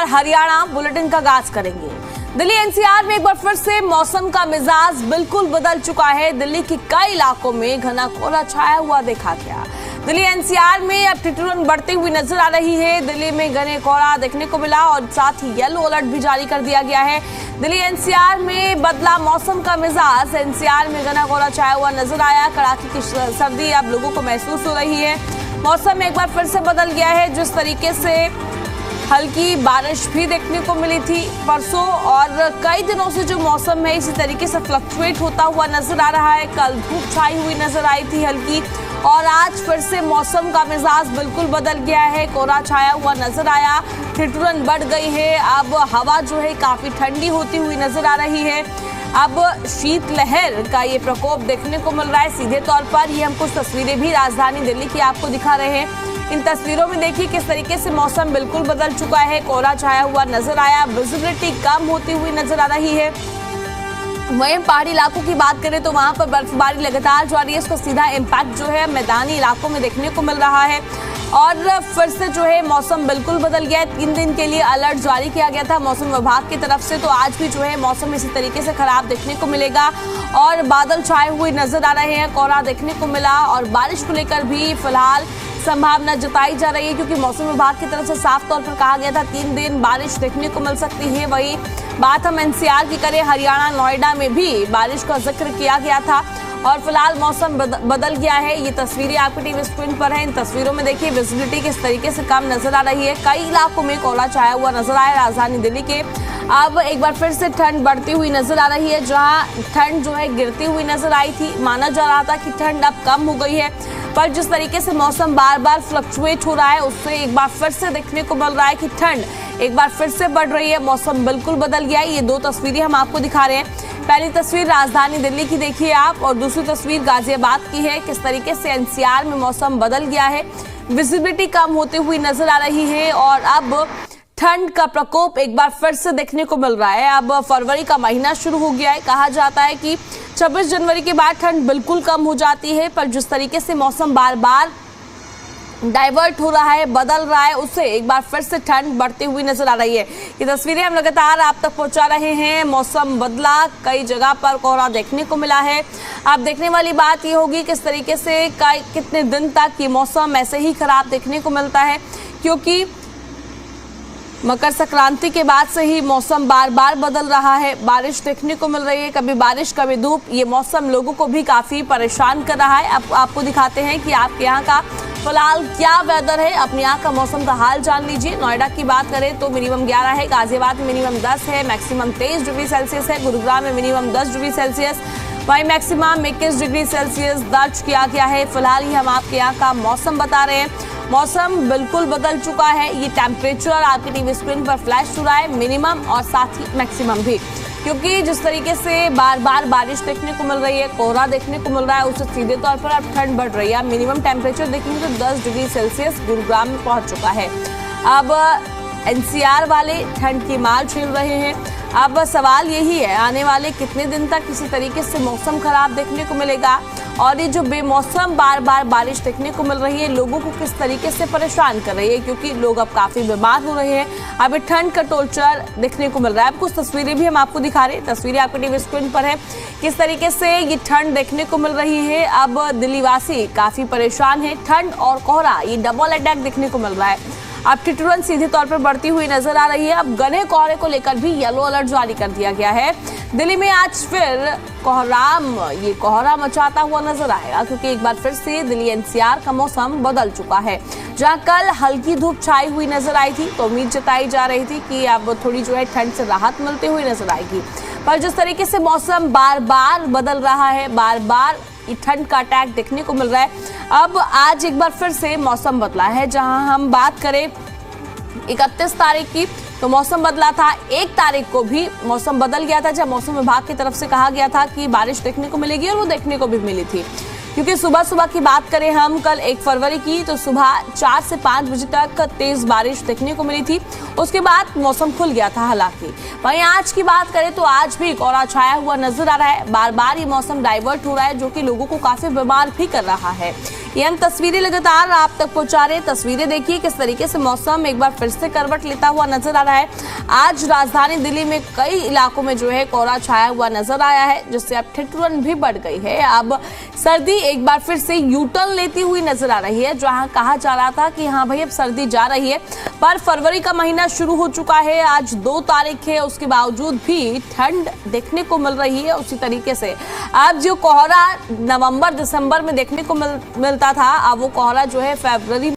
और हरियाणा बुलेटिन का आगाज करेंगे। दिल्ली एनसीआर में एक बार फिर से मौसम का मिजाज बिल्कुल बदल चुका है। दिल्ली के कई इलाकों में घना कोहरा छाया हुआ देखा गया। दिल्ली एनसीआर में अब ठिठुरन बढ़ती हुई नजर आ रही है। दिल्ली में घने कोहरा देखने को मिला और साथ ही येलो अलर्ट भी जारी कर दिया गया है। दिल्ली एनसीआर में बदला मौसम का मिजाज। एनसीआर में घना कोहरा छाया हुआ नजर आया। कड़ाके की सर्दी अब लोगों को महसूस हो रही है। मौसम एक बार फिर से बदल गया है। जिस तरीके से हल्की बारिश भी देखने को मिली थी परसों, और कई दिनों से जो मौसम है इसी तरीके से फ्लक्चुएट होता हुआ नजर आ रहा है। कल धूप छाई हुई नजर आई थी हल्की, और आज फिर से मौसम का मिजाज बिल्कुल बदल गया है। कोहरा छाया हुआ नजर आया, ठिठुरन बढ़ गई है। अब हवा जो है काफी ठंडी होती हुई नजर आ रही है। अब शीतलहर का ये प्रकोप देखने को मिल रहा है। सीधे तौर पर ये हम कुछ तस्वीरें भी राजधानी दिल्ली की आपको दिखा रहे हैं। इन तस्वीरों में देखिए किस तरीके से मौसम बिल्कुल बदल चुका है। कोहरा छाया हुआ नजर आया, विजिबिलिटी कम होती हुई नजर आ रही है। वहीं पहाड़ी इलाकों की बात करें तो वहां पर बर्फबारी लगातार जारी है। इसका सीधा इम्पैक्ट जो है मैदानी इलाकों में देखने को मिल रहा है। और फिर से जो है मौसम बिल्कुल बदल गया है। 3 दिन के लिए अलर्ट जारी किया गया था मौसम विभाग की तरफ से, तो आज भी जो है मौसम इसी तरीके से खराब देखने को मिलेगा। और बादल छाए हुए नजर आ रहे हैं, कोहरा देखने को मिला, और बारिश को लेकर भी फिलहाल संभावना जताई जा रही है, क्योंकि मौसम विभाग की तरफ से साफ तौर पर कहा गया था 3 दिन बारिश देखने को मिल सकती है। वही बात हम एनसीआर की करें, हरियाणा नोएडा में भी बारिश का जिक्र किया गया था, और फिलहाल मौसम बदल गया है। ये तस्वीरें आपकी टीवी स्क्रीन पर है। इन तस्वीरों में देखिए विजिबिलिटी किस तरीके से कम नजर आ रही है। कई इलाकों में कोहरा छाया हुआ नजर आया राजधानी दिल्ली के। अब एक बार फिर से ठंड बढ़ती हुई नजर आ रही है। जहां ठंड जो है गिरती हुई नजर आई थी, माना जा रहा था कि ठंड अब कम हो गई है, पर जिस तरीके से मौसम बार बार फ्लक्चुएट हो रहा है उससे एक बार फिर से देखने को मिल रहा है कि ठंड एक बार फिर से बढ़ रही है। मौसम बिल्कुल बदल गया है। ये 2 तस्वीरें हम आपको दिखा रहे हैं। पहली तस्वीर राजधानी दिल्ली की देखिए आप, और दूसरी तस्वीर गाजियाबाद की है। किस तरीके से एनसीआर में मौसम बदल गया है, विजिबिलिटी कम होती हुई नजर आ रही है, और अब ठंड का प्रकोप एक बार फिर से देखने को मिल रहा है। अब फरवरी का महीना शुरू हो गया है। कहा जाता है कि 26 जनवरी के बाद ठंड बिल्कुल कम हो जाती है, पर जिस तरीके से मौसम बार बार डाइवर्ट हो रहा है, बदल रहा है, उससे एक बार फिर से ठंड बढ़ती हुई नजर आ रही है। ये तस्वीरें हम लगातार आप तक पहुंचा रहे हैं। मौसम बदला, कई जगह पर कोहरा देखने को मिला है। अब देखने वाली बात ये होगी किस तरीके से कितने दिन तक ये मौसम ऐसे ही खराब देखने को मिलता है, क्योंकि मकर संक्रांति के बाद से ही मौसम बार बार बदल रहा है। बारिश देखने को मिल रही है, कभी बारिश कभी धूप। ये मौसम लोगों को भी काफी परेशान कर रहा है। अब आपको दिखाते हैं कि आपके यहाँ का फिलहाल क्या वेदर है। अपने यहाँ का मौसम का हाल जान लीजिए। नोएडा की बात करें तो मिनिमम 11 है, गाजियाबाद में मिनिमम 10 है, मैक्सिमम 23 डिग्री सेल्सियस है, गुरुग्राम में मिनिमम 10 डिग्री सेल्सियस, वहीं मैक्सिमम 21 डिग्री सेल्सियस दर्ज किया गया है। फिलहाल ही हम आपके यहाँ का मौसम बता रहे हैं। मौसम बिल्कुल बदल चुका है। ये टेम्परेचर आपकी टीवी स्क्रीन पर फ्लैश हो रहा है, मिनिमम और साथ ही मैक्सिमम भी, क्योंकि जिस तरीके से बार बार बारिश देखने को मिल रही है, कोहरा देखने को मिल रहा है, उससे सीधे तौर पर अब ठंड बढ़ रही है। मिनिमम टेम्परेचर देखेंगे तो 10 डिग्री सेल्सियस गुरुग्राम में पहुंच चुका है। अब एनसीआर वाले ठंड की मार झेल रहे हैं। अब सवाल यही है, आने वाले कितने दिन तक इसी तरीके से मौसम खराब देखने को मिलेगा, और ये जो बेमौसम बार बार बारिश देखने को मिल रही है लोगों को किस तरीके से परेशान कर रही है, क्योंकि लोग अब काफी बीमार हो रहे हैं। अब ठंड का टोर्चर देखने को मिल रहा है। अब कुछ तस्वीरें भी हम आपको दिखा रहे हैं। तस्वीरें आपकी टीवी स्क्रीन पर है। किस तरीके से ये ठंड देखने को मिल रही है। अब दिल्लीवासी काफी परेशान है। ठंड और कोहरा ये डबल अटैक देखने को मिल रहा है। अब ठिठुरन सीधे तौर पर बढ़ती हुई नजर आ रही है। अब घने कोहरे को लेकर भी येलो अलर्ट जारी कर दिया गया है। दिल्ली में आज फिर कोहरा मचाता हुआ नजर आएगा, क्योंकि एक बार फिर से दिल्ली एनसीआर का मौसम बदल चुका है। जहां कल हल्की धूप छाई हुई नजर आई थी, तो उम्मीद जताई जा रही थी कि अब थोड़ी जो है ठंड से राहत मिलती हुई नजर आएगी, पर जिस तरीके से मौसम बार बार बदल रहा है, बार बार ठंड का अटैक देखने को मिल रहा है। अब आज एक बार फिर से मौसम बदला है। जहां हम बात करें 31 तारीख की, तो मौसम बदला था। 1 तारीख को भी मौसम बदल गया था, जब मौसम विभाग की तरफ से कहा गया था कि बारिश देखने को मिलेगी, और वो देखने को भी मिली थी। क्योंकि सुबह की बात करें हम कल 1 फरवरी की, तो सुबह 4 से 5 बजे तक तेज बारिश देखने को मिली थी। उसके बाद मौसम खुल गया था। हालांकि वहीं आज की बात करें तो आज भी कोहरा छाया हुआ नजर आ रहा है। बार बार ये मौसम डाइवर्ट हो रहा है, जो कि लोगों को काफी बीमार भी कर रहा है। ये हम तस्वीरें लगातार आप तक पहुंचा रहे हैं। तस्वीरें देखिए किस तरीके से मौसम एक बार फिर से करवट लेता हुआ नजर आ रहा है। आज राजधानी दिल्ली में कई इलाकों में जो है कोहरा छाया हुआ नजर आया है, जिससे अब ठिठुरन भी बढ़ गई है। अब सर्दी एक बार फिर से यू टर्न लेती हुई नजर आ रही है। जहां कहा जा रहा था कि हाँ भाई अब सर्दी जा रही है, पर फरवरी का महीना शुरू हो चुका है। आज 2 तारीख है, उसके बावजूद भी ठंड देखने को मिल रही है। उसी तरीके से अब जो कोहरा नवंबर दिसंबर में देखने को मिलता था, अब वो कोहरा जो है फरवरी